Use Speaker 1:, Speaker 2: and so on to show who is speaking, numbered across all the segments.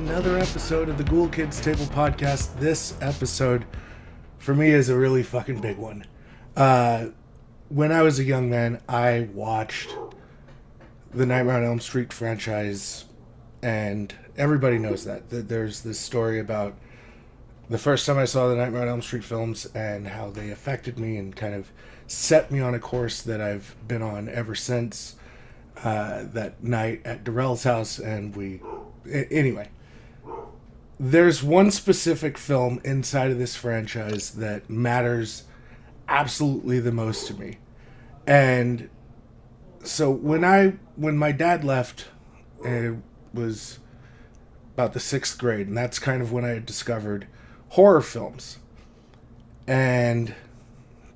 Speaker 1: another episode of the Ghoul Kids Table Podcast. This episode, for me, is a really fucking big one. When I was a young man, I watched the Nightmare on Elm Street franchise, and everybody knows that there's this story about the first time I saw the Nightmare on Elm Street films and how they affected me and kind of set me on a course that I've been on ever since. That night at Darrell's house, and anyway, there's one specific film inside of this franchise that matters absolutely the most to me. And so when my dad left, it was about the 6th grade, and that's kind of when I had discovered horror films. And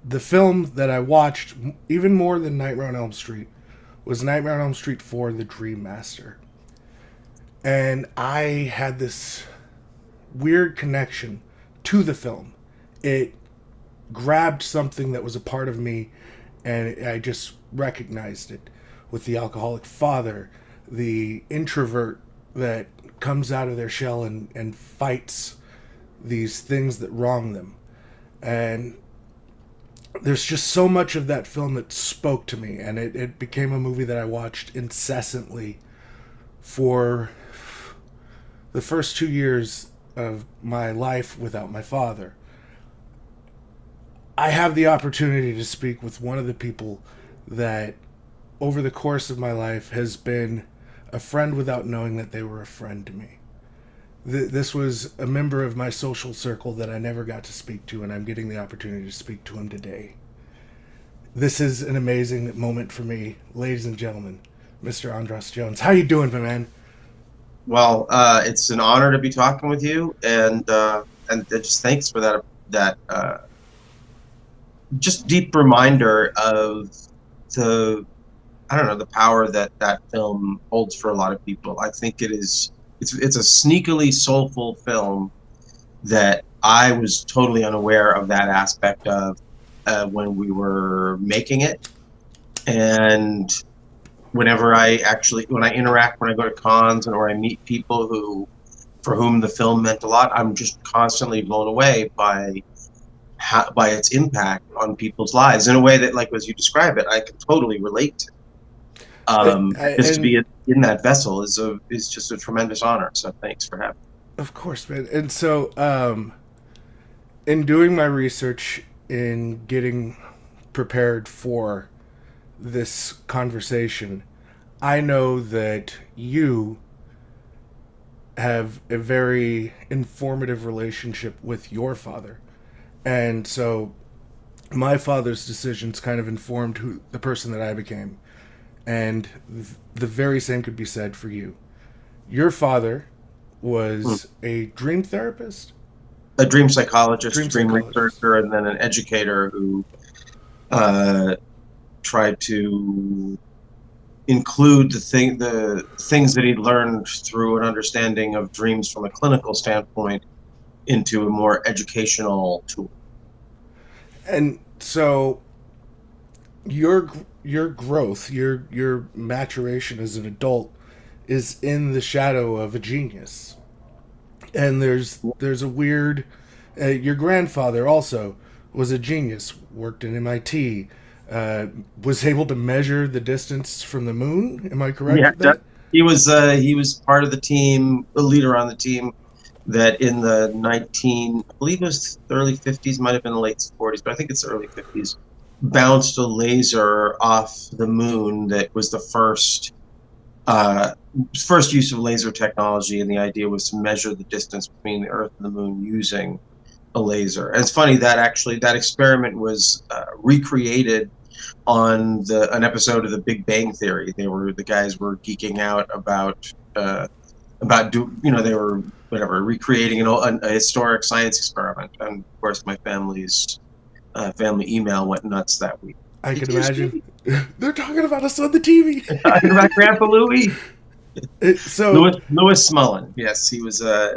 Speaker 1: the film that I watched even more than Nightmare on Elm Street was Nightmare on Elm Street 4, The Dream Master. And I had this weird connection to the film. It grabbed something that was a part of me, and I just recognized it. With the alcoholic father, the introvert that comes out of their shell and fights these things that wrong them. And there's just so much of that film that spoke to me, and it became a movie that I watched incessantly for the first 2 years of my life without my father. I have the opportunity to speak with one of the people that over the course of my life has been a friend without knowing that they were a friend to me. This was a member of my social circle that I never got to speak to, and I'm getting the opportunity to speak to him today. This is an amazing moment for me, ladies and gentlemen. Mr. Andras Jones, how you doing, my man?
Speaker 2: Well, it's an honor to be talking with you, and just thanks for that just deep reminder of the power that film holds for a lot of people. I think it's a sneakily soulful film that I was totally unaware of that aspect of when we were making it. And when I interact, when I go to cons or I meet people for whom the film meant a lot, I'm just constantly blown away by its impact on people's lives in a way that, like as you describe it, I can totally relate to. Just to be in that vessel is just a tremendous honor. So thanks for having me.
Speaker 1: Of course, man. And so, in doing my research, in getting prepared for this conversation, I know that you have a very informative relationship with your father. And so my father's decisions kind of informed the person that I became. And the very same could be said for you. Your father was a dream therapist?
Speaker 2: A dream psychologist, dream researcher, and then an educator who tried to include the things that he'd learned through an understanding of dreams from a clinical standpoint into a more educational tool.
Speaker 1: And so your growth, your maturation as an adult is in the shadow of a genius. And there's a weird your grandfather also was a genius, worked in MIT, was able to measure the distance from the moon. Am I correct with that?
Speaker 2: He was part of the team, a leader on the team that in the I believe it was the early 50s, might have been the late 40s, but I think it's the early 50s, bounced a laser off the moon that was the first use of laser technology, and the idea was to measure the distance between the Earth and the moon using a laser. And it's funny that actually that experiment was recreated on an episode of The Big Bang Theory. The guys were geeking out about they were recreating a historic science experiment, and of course my family email went nuts that week.
Speaker 1: I can imagine. They're talking about us on the TV.
Speaker 2: They're talking about Grandpa Louie.
Speaker 1: So
Speaker 2: Louis Mullen, yes, he was a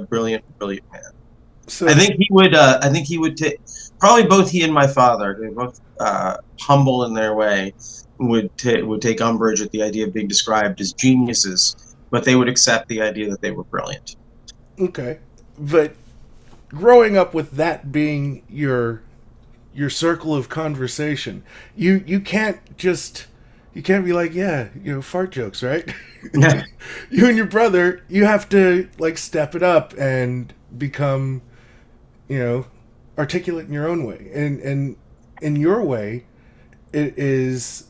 Speaker 2: brilliant man.
Speaker 1: So
Speaker 2: I think he would take, probably both he and my father, they're both humble in their way, would take umbrage at the idea of being described as geniuses but they would accept the idea that they were brilliant.
Speaker 1: Okay. But growing up with that being your circle of conversation, you can't just you can't be like, yeah, fart jokes, right? You and your brother, you have to like step it up and become, you know, articulate in your own way. And in your way, it is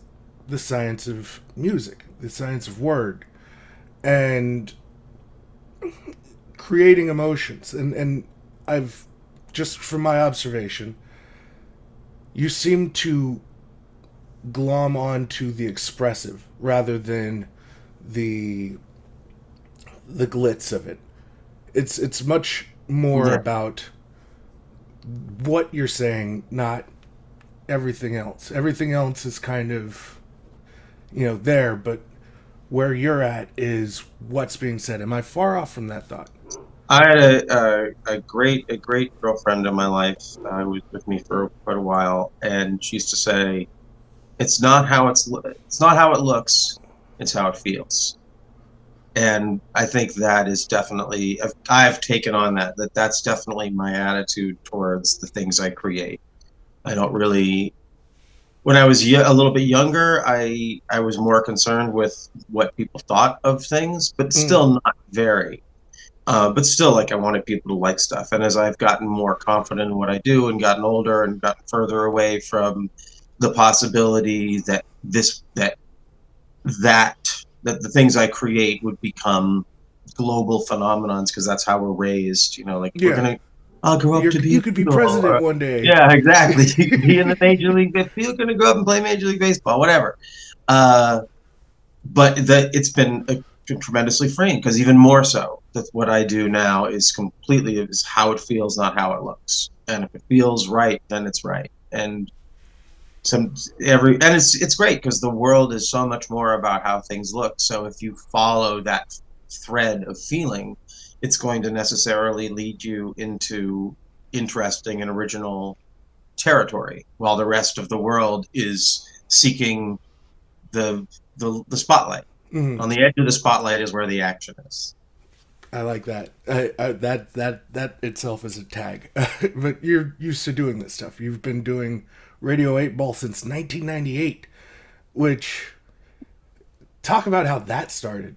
Speaker 1: the science of music, the science of word, and creating emotions. And I've just from my observation, you seem to glom onto the expressive rather than the the glitz of it. It's much more
Speaker 2: Yeah.
Speaker 1: about what you're saying, not everything else. Everything else is kind of there, but where you're at is what's being said. Am I far off from that thought?
Speaker 2: I had a great girlfriend in my life who was with me for quite a while, and she used to say, it's not how it looks, it's how it feels." And I think that is definitely I've taken on that's definitely my attitude towards the things I create. I don't really When I was a little bit younger, I was more concerned with what people thought of things, but
Speaker 1: Mm.
Speaker 2: still not very. But still, like, I wanted people to like stuff. And as I've gotten more confident in what I do and gotten older and gotten further away from the possibility that that that the things I create would become global phenomenons, because that's how we're raised. Like,
Speaker 1: Yeah,
Speaker 2: I'll grow up to be
Speaker 1: you
Speaker 2: a
Speaker 1: could be
Speaker 2: hero.
Speaker 1: president one day.
Speaker 2: Yeah, exactly. You could be in the major league. If you're going to grow up and play Major League Baseball, whatever. Uh, but it's been tremendously freeing, because even more so, that what I do now is how it feels, not how it looks. And if it feels right, then it's right. And it's great, because the world is so much more about how things look. So if you follow that thread of feeling, it's going to necessarily lead you into interesting and original territory, while the rest of the world is seeking the the spotlight.
Speaker 1: Mm.
Speaker 2: On the edge of the spotlight is where the action is.
Speaker 1: I like that. That itself is a tag. But you're used to doing this stuff. You've been doing Radio 8 Ball since 1998, which talk about how that started.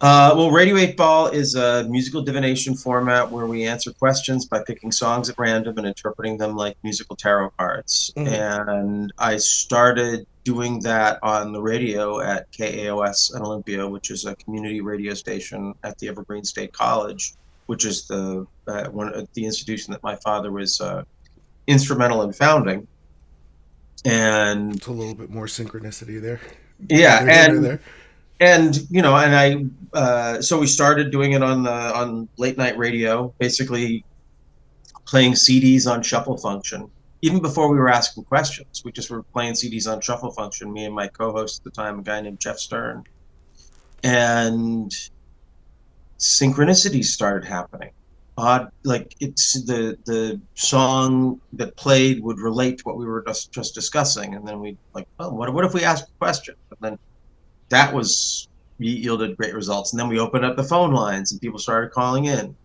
Speaker 2: Well, Radio 8 Ball is a musical divination format where we answer questions by picking songs at random and interpreting them like musical tarot cards.
Speaker 1: Mm.
Speaker 2: And I started doing that on the radio at KAOS in Olympia, which is a community radio station at the Evergreen State College, which is the institution that my father was instrumental in founding. And
Speaker 1: It's a little bit more synchronicity there.
Speaker 2: yeah,
Speaker 1: Neither here nor there.
Speaker 2: so we started doing it on late night radio, basically playing CDs on shuffle function. Even before we were asking questions, we just were playing CDs on shuffle function. Me and my co-host at the time, a guy named Jeff Stern, and synchronicities started happening. Odd, like, it's the song that played would relate to what we were just discussing, and then we like, oh, what if we ask a question? And then that yielded great results. And then we opened up the phone lines and people started calling in.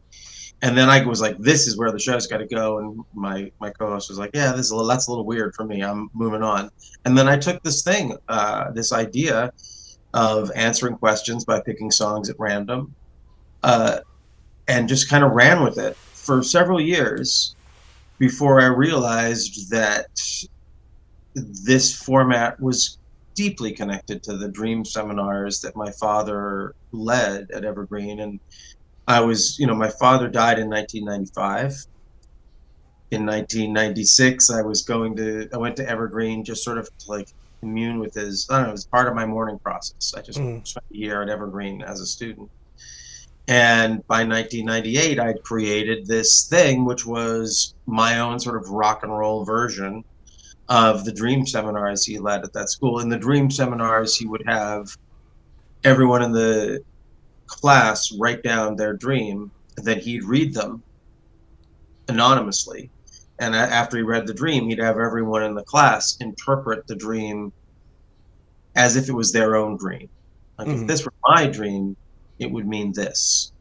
Speaker 2: And then I was like, this is where the show's got to go. And my co-host was like, yeah, that's a little weird for me. I'm moving on. And then I took this idea of answering questions by picking songs at random, uh, and just kind of ran with it for several years before I realized that this format was deeply connected to the dream seminars that my father led at Evergreen. And my father died in 1995. In 1996, I went to Evergreen just sort of to like commune with I don't know, it was part of my mourning process. I just
Speaker 1: Mm.
Speaker 2: spent a year at Evergreen as a student. And by 1998, I'd created this thing, which was my own sort of rock and roll version of the dream seminars he led at that school. In the dream seminars, he would have everyone in the class write down their dream, and then he'd read them anonymously. And after he read the dream, he'd have everyone in the class interpret the dream as if it was their own dream. Like, if
Speaker 1: Mm.
Speaker 2: this were my dream, it would mean this.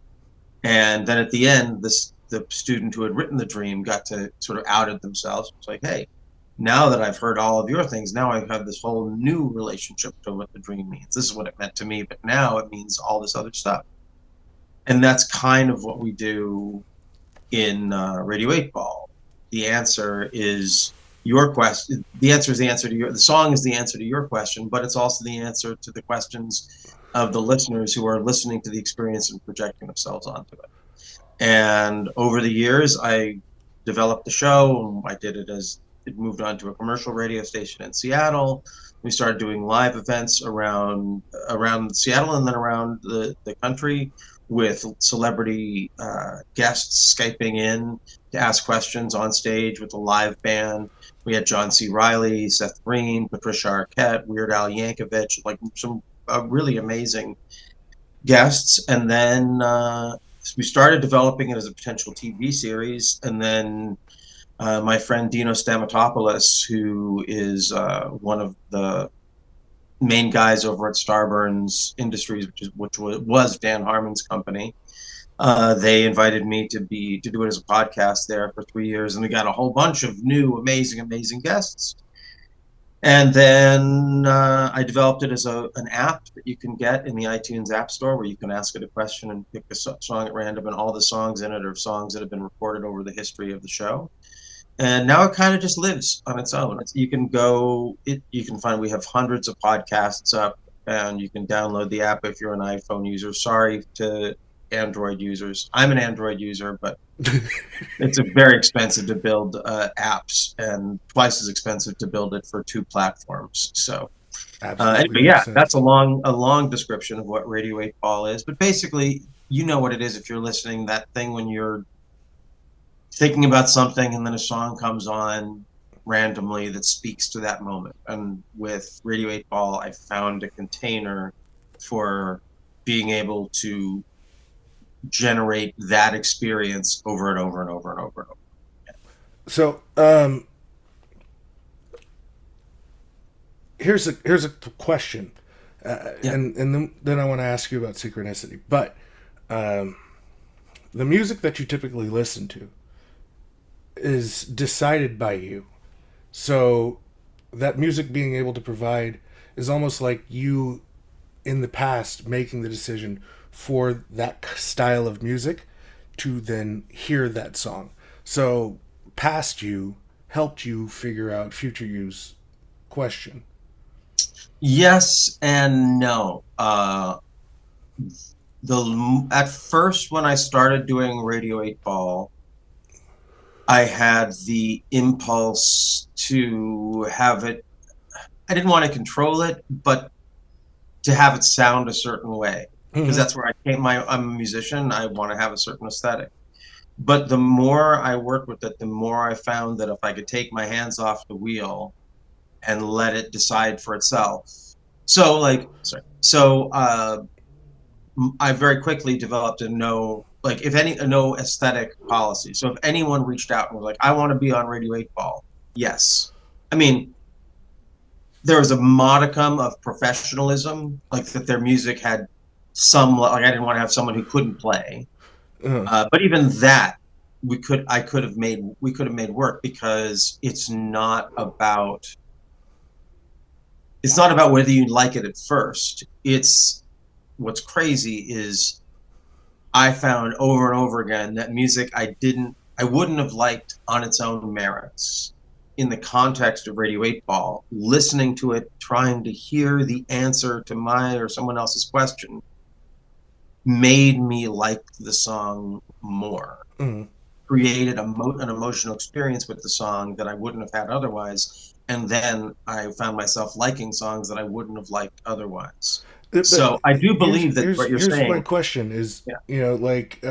Speaker 2: And then at the end, the student who had written the dream got to sort of outed themselves. It's like, hey, now that I've heard all of your things, now I have this whole new relationship to what the dream means. This is what it meant to me, but now it means all this other stuff. And that's kind of what we do in Radio 8 Ball. The answer is your question. The answer is the answer to the song is the answer to your question, but it's also the answer to the questions of the listeners who are listening to the experience and projecting themselves onto it. And over the years, I developed the show. I did it as it moved on to a commercial radio station in Seattle. We started doing live events around Seattle and then around the country with celebrity guests Skyping in to ask questions on stage with a live band. We had John C. Reilly, Seth Green, Patricia Arquette, Weird Al Yankovic, like some really amazing guests. And then we started developing it as a potential TV series. And then my friend Dino Stamatopoulos, who is one of the main guys over at Starburns Industries, which was Dan Harmon's company. They invited me to do it as a podcast there for 3 years, and we got a whole bunch of new, amazing guests. And then I developed it as an app that you can get in the iTunes App Store, where you can ask it a question and pick a song at random, and all the songs in it are songs that have been recorded over the history of the show. And now it kind of just lives on its own. You can find, we have hundreds of podcasts up, and you can download the app if you're an iPhone user. Sorry to Android users. I'm an Android user, but it's very expensive to build apps, and twice as expensive to build it for 2 platforms. So
Speaker 1: Absolutely
Speaker 2: anyway,
Speaker 1: makes
Speaker 2: yeah,
Speaker 1: sense.
Speaker 2: that's a long description of what Radio 8 Ball is. But basically, you know what it is if you're listening, that thing when you're thinking about something and then a song comes on randomly that speaks to that moment. And with Radio 8 Ball, I found a container for being able to generate that experience over and over and over and over and over.
Speaker 1: So, here's a question,
Speaker 2: Yeah.
Speaker 1: and then I want to ask you about synchronicity. But the music that you typically listen to is decided by you. So that music being able to provide is almost like you in the past making the decision for that style of music to then hear that song. So past you helped you figure out future you's question.
Speaker 2: Yes and no. At first, when I started doing Radio 8 Ball, I had the impulse to have it. I didn't want to control it, but to have it sound a certain way, because that's where I came. I'm a musician. I want to have a certain aesthetic. But the more I worked with it, the more I found that if I could take my hands off the wheel and let it decide for itself. So like, sorry. So I very quickly developed a no aesthetic policy. So if anyone reached out and was like, I want to be on Radio 8 Ball, yes. I mean, there was a modicum of professionalism, like that their music had some, like I didn't want to have someone who couldn't play. But even that, we could have made work, because it's not about whether you like it at first. It's what's crazy is I found over and over again that music I wouldn't have liked on its own merits, in the context of Radio 8 Ball, listening to it, trying to hear the answer to my or someone else's question, made me like the song more. Created an emotional experience with the song that I wouldn't have had otherwise. And then I found myself liking songs that I wouldn't have liked otherwise.
Speaker 1: But
Speaker 2: So I do believe that what you're
Speaker 1: here's my
Speaker 2: saying.
Speaker 1: question is,
Speaker 2: Yeah.
Speaker 1: you know, like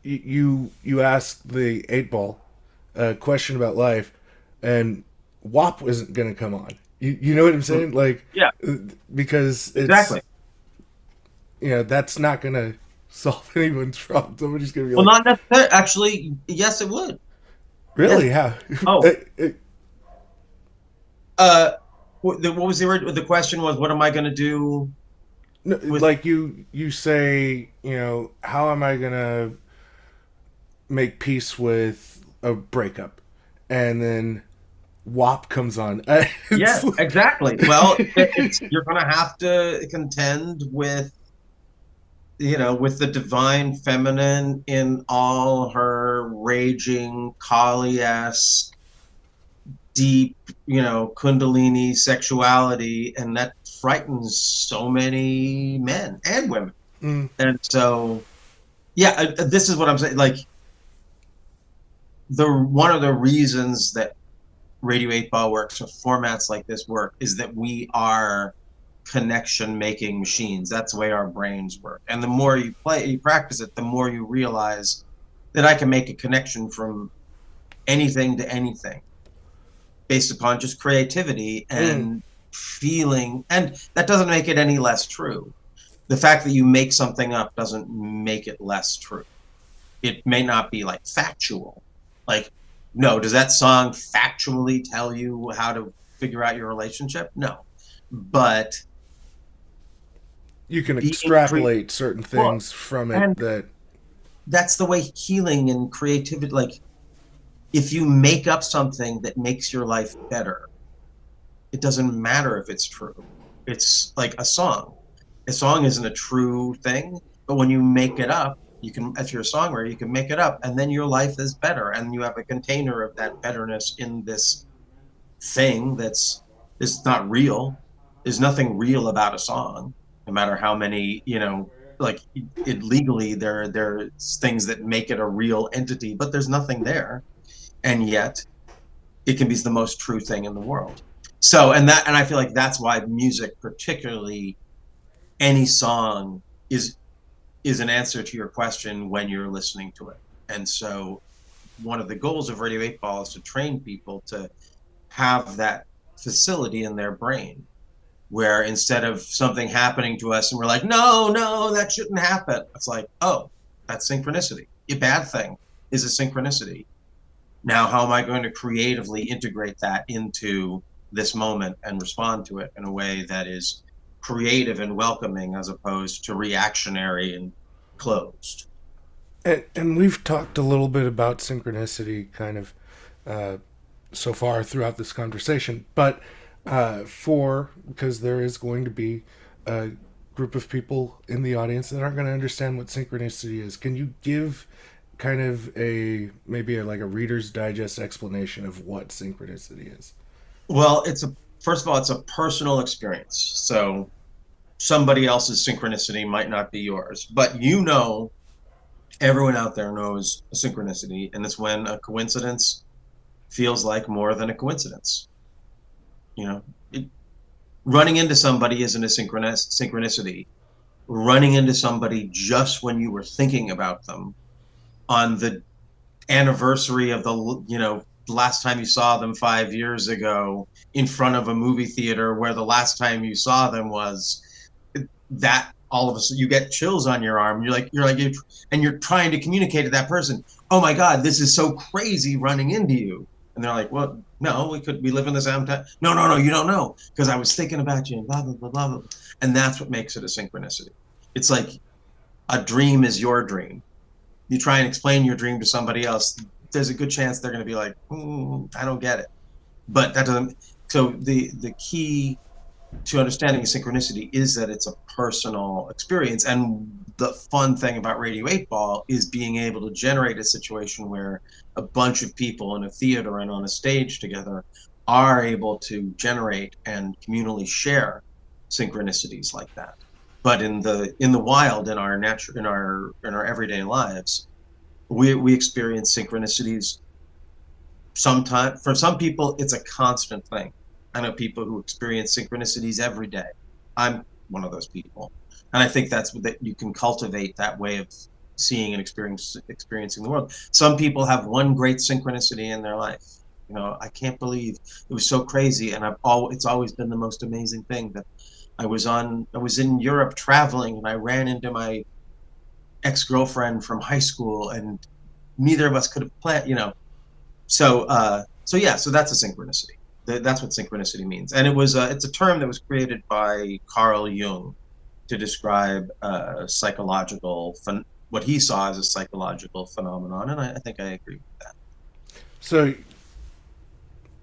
Speaker 1: you asked the 8 Ball a question about life, and WAP isn't going to come on. You know what I'm saying? Like,
Speaker 2: Yeah,
Speaker 1: because
Speaker 2: exactly.
Speaker 1: it's, you know, that's not going to solve anyone's problem. Somebody's going to be
Speaker 2: Well,
Speaker 1: like,
Speaker 2: not necessarily. Actually, yes, it would. Yes.
Speaker 1: really? How?
Speaker 2: Oh, what was the question was, what am I going to do?
Speaker 1: No,
Speaker 2: with
Speaker 1: like you say, you know, how am I gonna make peace with a breakup, and then WAP comes on.
Speaker 2: yeah,
Speaker 1: It's like,
Speaker 2: exactly. Well, it's you're going to have to contend with, with the divine feminine in all her raging Kali-esque deep, kundalini sexuality, and that frightens so many men and women.
Speaker 1: mm,
Speaker 2: And so, yeah, this is what I'm saying. Like, the one of the reasons that Radio 8 Ball works or formats like this work is that we are connection making machines. That's the way our brains work. And the more you practice it, the more you realize that I can make a connection from anything to anything based upon just creativity
Speaker 1: mm.
Speaker 2: and feeling. And that doesn't make it any less true. The fact that you make something up doesn't make it less true. It may not be like factual. Like, no, does that song factually tell you how to figure out your relationship? No. But
Speaker 1: You can
Speaker 2: being creative,
Speaker 1: extrapolate certain
Speaker 2: well,
Speaker 1: things from it
Speaker 2: and
Speaker 1: that
Speaker 2: that's the way healing and creativity, like, if you make up something that makes your life better, it doesn't matter if it's true. It's like a song. A song isn't a true thing, but when you make it up, you can, if you're a songwriter, you can make it up, and then your life is better, and you have a container of that betterness in this thing that's is not real. There's nothing real about a song, no matter how many, like, it legally there's things that make it a real entity, but there's nothing there, and yet it can be the most true thing in the world. So, and I feel like that's why music, particularly any song, is is an answer to your question when you're listening to it. And so one of the goals of Radio 8 Ball is to train people to have that facility in their brain where instead of something happening to us and we're like, no, no, that shouldn't happen. It's like, oh, that's synchronicity. A bad thing is a synchronicity. Now, how am I going to creatively integrate that into this moment and respond to it in a way that is creative and welcoming as opposed to reactionary and closed?
Speaker 1: and we've talked a little bit about synchronicity kind of uh, so far throughout this conversation, but for because there is going to be a group of people in the audience that aren't going to understand what synchronicity is. Can you give kind of a maybe like a Reader's Digest explanation of what synchronicity is?
Speaker 2: Well, first of all, it's a personal experience. So somebody else's synchronicity might not be yours, but everyone out there knows a synchronicity, and it's when a coincidence feels like more than a coincidence. You know, it, running into somebody isn't a synchronicity. Running into somebody just when you were thinking about them on the anniversary of the last time you saw them 5 years ago in front of a movie theater where the last time you saw them was, that all of a sudden you get chills on your arm. And you're trying to communicate to that person, oh my God, this is so crazy running into you. And they're like, well, no, we live in the same time. No, no, no, you don't know, because I was thinking about you and blah, blah, blah, blah, blah. And that's what makes it a synchronicity. It's like a dream is your dream. You try and explain your dream to somebody else, there's a good chance they're going to be like, I don't get it. But that doesn't. So the key to understanding synchronicity is that it's a personal experience. And the fun thing about Radio 8 Ball is being able to generate a situation where a bunch of people in a theater and on a stage together are able to generate and communally share synchronicities like that. But in the wild, in our everyday lives, we experience synchronicities. Sometimes, for some people, it's a constant thing. I know people who experience synchronicities every day. I'm one of those people, and I think that you can cultivate that way of seeing and experiencing the world. Some people have one great synchronicity in their life. I can't believe it was so crazy, and it's always been the most amazing thing that I was in Europe traveling, and I ran into my ex-girlfriend from high school, and neither of us could have planned. So yeah, so that's a synchronicity. That's what synchronicity means, and it's a term that was created by Carl Jung, to describe what he saw as a psychological phenomenon, and I think I agree with that.
Speaker 1: So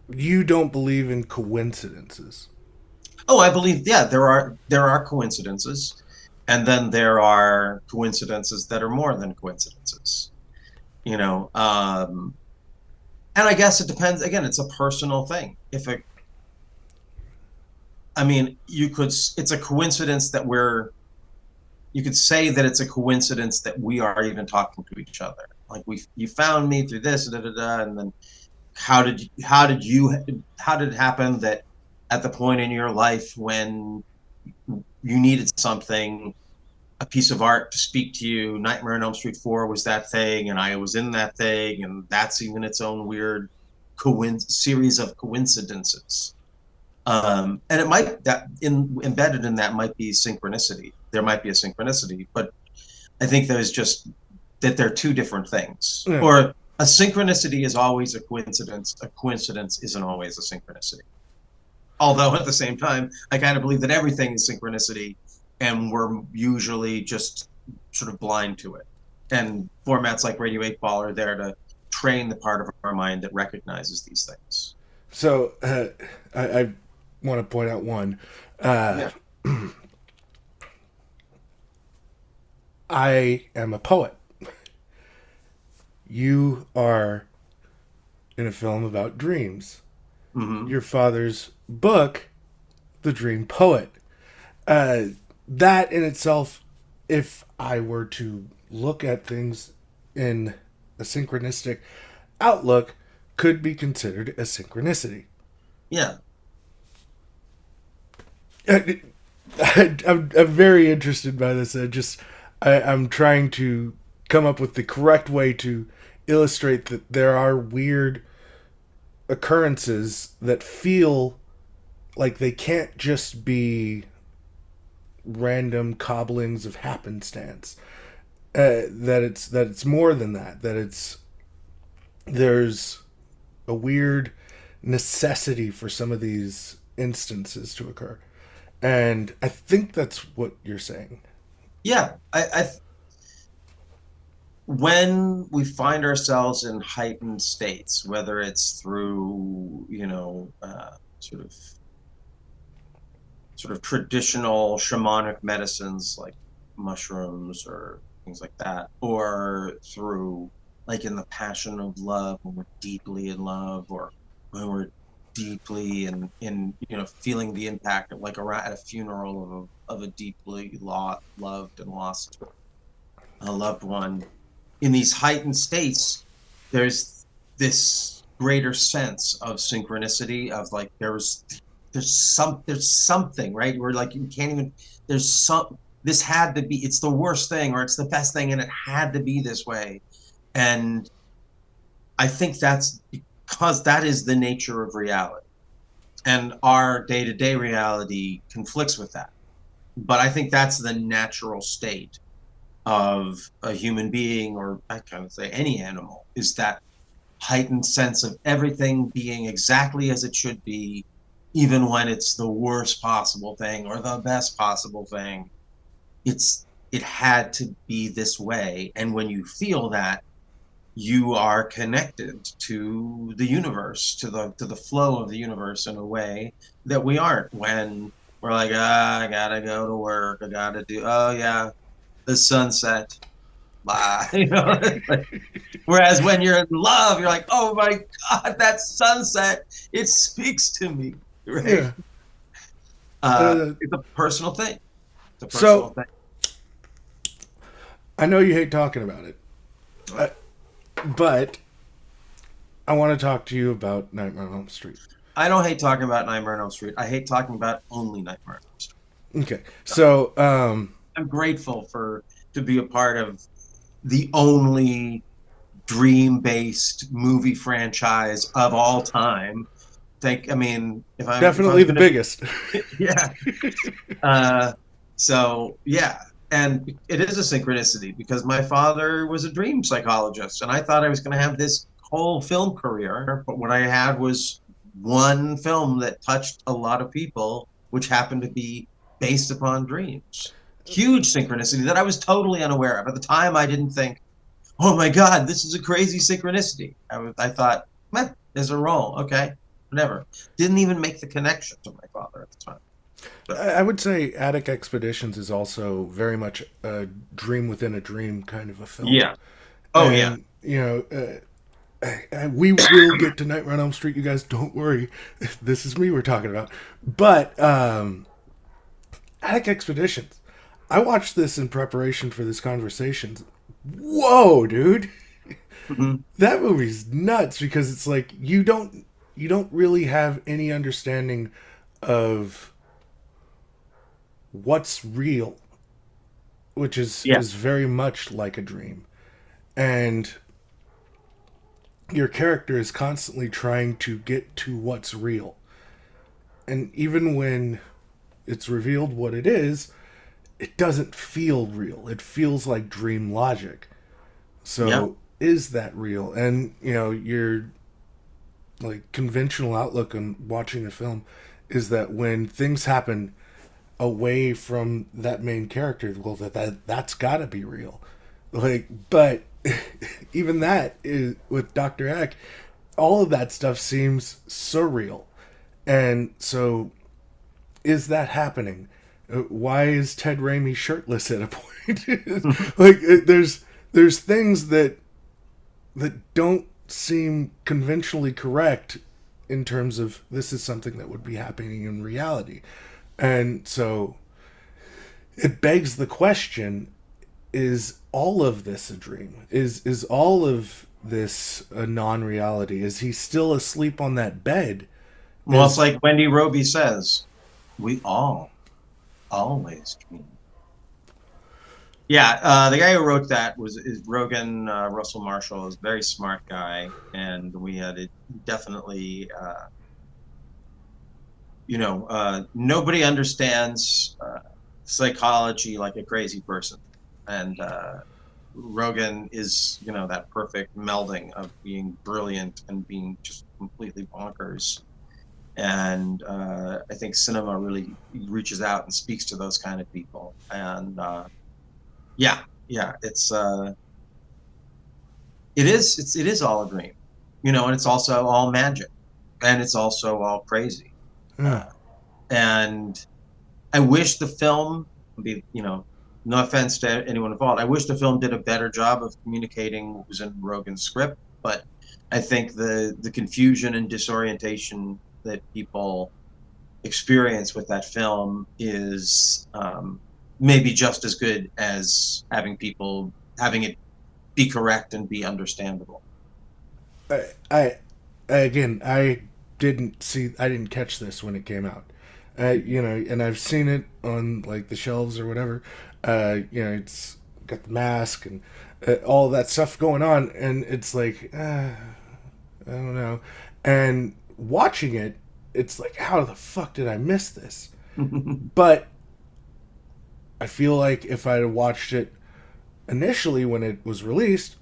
Speaker 1: you don't believe in coincidences?
Speaker 2: Oh, I believe, yeah, there are coincidences, and then there are coincidences that are more than coincidences. You know, and I guess it depends. Again, it's a personal thing. I mean, it's a coincidence that you could say that it's a coincidence that we are even talking to each other. Like you found me through this, da, da, da, and then how did it happen that at the point in your life when you needed something, a piece of art to speak to you, Nightmare on Elm Street 4 was that thing, and I was in that thing, and that's even its own weird series of coincidences. And it might embedded in that might be synchronicity. There might be a synchronicity, but I think there's just that they're two different things.
Speaker 1: Yeah.
Speaker 2: Or a synchronicity is always a coincidence. A coincidence isn't always a synchronicity. Although at the same time, I kind of believe that everything is synchronicity, and we're usually just sort of blind to it. And formats like Radio 8 Ball are there to train the part of our mind that recognizes these things.
Speaker 1: So I want to point out one.
Speaker 2: Yeah.
Speaker 1: I am a poet. You are in a film about dreams.
Speaker 2: Mm-hmm.
Speaker 1: Your father's book, The Dream Poet. That in itself, if I were to look at things in a synchronistic outlook, could be considered a synchronicity.
Speaker 2: Yeah.
Speaker 1: I'm very interested by this. I'm trying to come up with the correct way to illustrate that there are weird occurrences that feel like they can't just be random cobblings of happenstance. That it's more than that. There's a weird necessity for some of these instances to occur, and I think that's what you're saying.
Speaker 2: Yeah. When we find ourselves in heightened states, whether it's through, sort of traditional shamanic medicines like mushrooms or things like that, or through like in the passion of love when we're deeply in love, or when we're deeply in feeling the impact of like around at a funeral of a deeply loved and lost a loved one. In these heightened states, there's this greater sense of synchronicity, of like there's something, right? Where like you can't even this had to be, it's the worst thing or it's the best thing and it had to be this way. And I think that's because that is the nature of reality. And our day-to-day reality conflicts with that. But I think that's the natural state of a human being, or I kind of say any animal, is that heightened sense of everything being exactly as it should be, even when it's the worst possible thing or the best possible thing. It had to be this way. And when you feel that, you are connected to the universe, to the flow of the universe in a way that we aren't when we're like, I gotta go to work, I gotta do, oh yeah, the sunset, bye. Whereas when you're in love, you're like, oh my God, that sunset, it speaks to me, right?
Speaker 1: Yeah.
Speaker 2: It's a personal thing. It's a personal
Speaker 1: So
Speaker 2: thing.
Speaker 1: I know you hate talking about it, but I want to talk to you about Nightmare on Elm Street.
Speaker 2: I don't hate talking about Nightmare on Elm Street. I hate talking about only Nightmare on Elm Street.
Speaker 1: Okay, so
Speaker 2: I'm grateful to be a part of the only dream-based movie franchise of all time. I mean,
Speaker 1: definitely the biggest.
Speaker 2: Yeah. So yeah, and it is a synchronicity because my father was a dream psychologist, and I thought I was going to have this whole film career, but what I had was one film that touched a lot of people, which happened to be based upon dreams. huge synchronicity that I was totally unaware of. At the time, I didn't think, oh my God, this is a crazy synchronicity. I thought, meh, there's a role. Okay, whatever. Didn't even make the connection to my father at the time. But
Speaker 1: I would say Attic Expeditions is also very much a dream within a dream kind of a film.
Speaker 2: yeah. Oh, yeah.
Speaker 1: And, we will get to Nightmare on Elm Street, you guys. Don't worry. This is me we're talking about. But Attic Expeditions. I watched this in preparation for this conversation. Whoa, dude.
Speaker 2: Mhm.
Speaker 1: That movie's nuts because it's like you don't really have any understanding of what's real, which
Speaker 2: Yeah.
Speaker 1: is very much like a dream. And your character is constantly trying to get to what's real. And even when it's revealed what it is, it doesn't feel real. It feels like dream logic.
Speaker 2: Yeah.
Speaker 1: So is that real? And your like conventional outlook on watching a film is that when things happen away from that main character, well, that's got to be real. Like, but even that is with Dr. Eck, all of that stuff seems surreal. And so, is that happening? Why is Ted Raimi shirtless at a point? Like, there's things that don't seem conventionally correct in terms of this is something that would be happening in reality. And so it begs the question, is all of this a dream? Is all of this a non-reality? Is he still asleep on that bed?
Speaker 2: Well, it's
Speaker 1: Is
Speaker 2: like Wendy Roby says, we all always dream. Yeah, the guy who wrote that is Rogan Russell Marshall, is a very smart guy, and we had it definitely. Nobody understands psychology like a crazy person, and Rogan is that perfect melding of being brilliant and being just completely bonkers. And I think cinema really reaches out and speaks to those kind of people. And yeah, yeah, it is all a dream, and it's also all magic, and it's also all crazy.
Speaker 1: uh,
Speaker 2: Uh, and I wish the film, no offense to anyone involved, I wish the film did a better job of communicating what was in Rogan's script, but I think the confusion and disorientation that people experience with that film is maybe just as good as having it be correct and be understandable.
Speaker 1: I again, I didn't catch this when it came out. And I've seen it on like the shelves or whatever. It's got the mask and all that stuff going on, and it's like I don't know. And watching it, it's like, how the fuck did I miss this? But I feel like if I'd have watched it initially when it was released,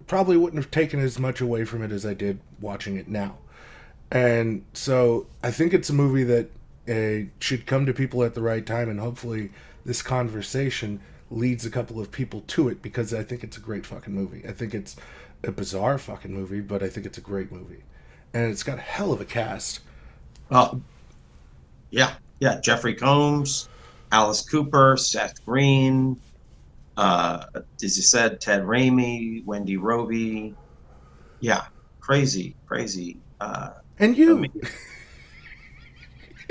Speaker 1: probably wouldn't have taken as much away from it as I did watching it now. And so I think it's a movie that should come to people at the right time, and hopefully this conversation leads a couple of people to it because I think it's a great fucking movie. I think it's a bizarre fucking movie, but I think it's a great movie. And it's got a hell of a cast.
Speaker 2: Oh, yeah, yeah. Jeffrey Combs, Alice Cooper, Seth Green, as you said, Ted Raimi, Wendy Roby. Yeah, crazy, crazy.
Speaker 1: And you.
Speaker 2: Amazing.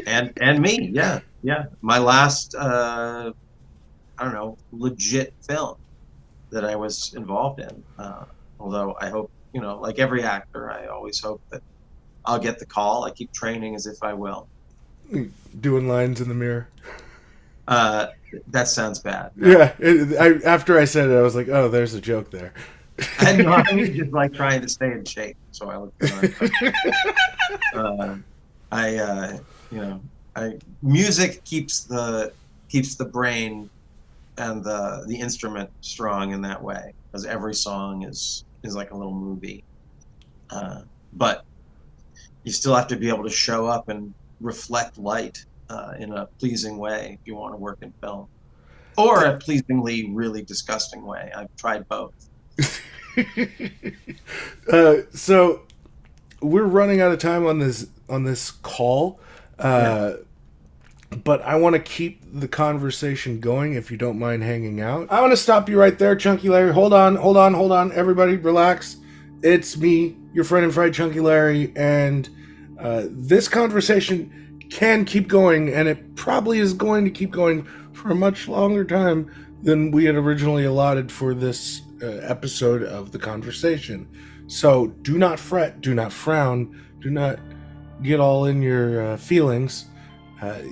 Speaker 2: And me, yeah, yeah. My last, I don't know, legit film that I was involved in. Although I hope, like every actor, I always hope that I'll get the call. I keep training as if I will.
Speaker 1: Doing lines in the mirror.
Speaker 2: Uh, that sounds bad. No,
Speaker 1: Yeah. After I said it, I was like, oh, there's a joke there.
Speaker 2: I know. I mean, just like trying to stay in shape, so I look good. Uh, I, you know, I music keeps the brain and the instrument strong in that way, because every song is like a little movie. But you still have to be able to show up and reflect light in a pleasing way if you want to work in film. or a pleasingly really disgusting way. I've tried both.
Speaker 1: So we're running out of time on this call.
Speaker 2: Yeah.
Speaker 1: But I want to keep the conversation going if you don't mind hanging out. I want to stop you right there, Chunky Larry. Hold on. Everybody, relax. It's me, your friend and friend, Chunky Larry, and this conversation can keep going, and it probably is going to keep going for a much longer time than we had originally allotted for this episode of the conversation. So do not fret, do not frown, do not get all in your feelings.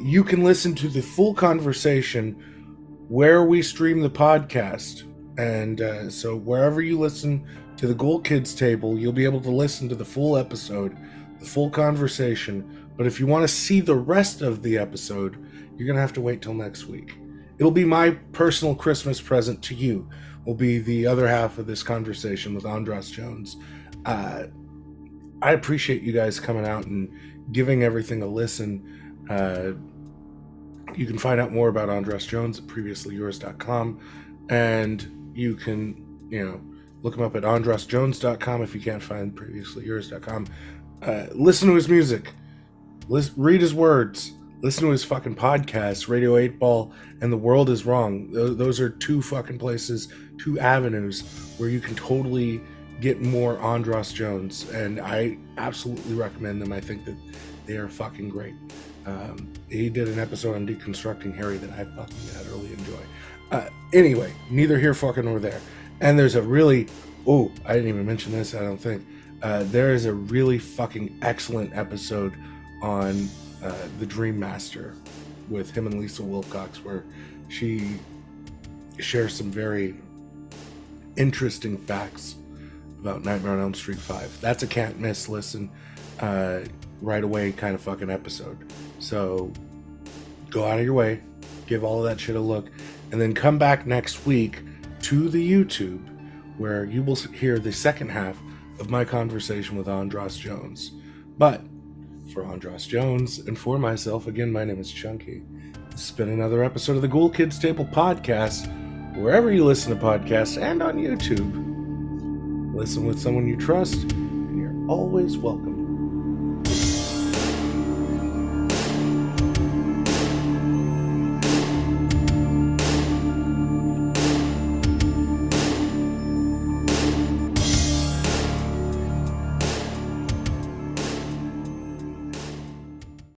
Speaker 1: You can listen to the full conversation where we stream the podcast. And so wherever you listen to the Ghoul Kids Table, you'll be able to listen to the full episode, the full conversation. But if you want to see the rest of the episode, you're going to have to wait till next week. It'll be my personal Christmas present to you. Will be the other half of this conversation with Andras Jones. I appreciate you guys coming out and giving everything a listen. You can find out more about Andras Jones at previouslyyours.com, and you can, look him up at andrasjones.com if you can't find previouslyyours.com. Listen to his music, read his words, listen to his fucking podcasts, Radio 8 Ball and The World Is Wrong. Those are two fucking places, two avenues where you can totally get more Andras Jones, and I absolutely recommend them. I think that they are fucking great. He did an episode on deconstructing Harry that I fucking utterly enjoy. Anyway, neither here fucking nor there. And there's a really, I didn't even mention this, I don't think. There is a really fucking excellent episode on The Dream Master with him and Lisa Wilcox, where she shares some very interesting facts about Nightmare on Elm Street 5. That's a can't miss listen right away kind of fucking episode. So go out of your way, give all of that shit a look, and then come back next week to the YouTube where you will hear the second half of my conversation with Andras Jones. But for Andras Jones and for myself, again, my name is Chunky. This has been another episode of the Ghoul Kids Table podcast, wherever you listen to podcasts and on YouTube. Listen with someone you trust, and you're always welcome.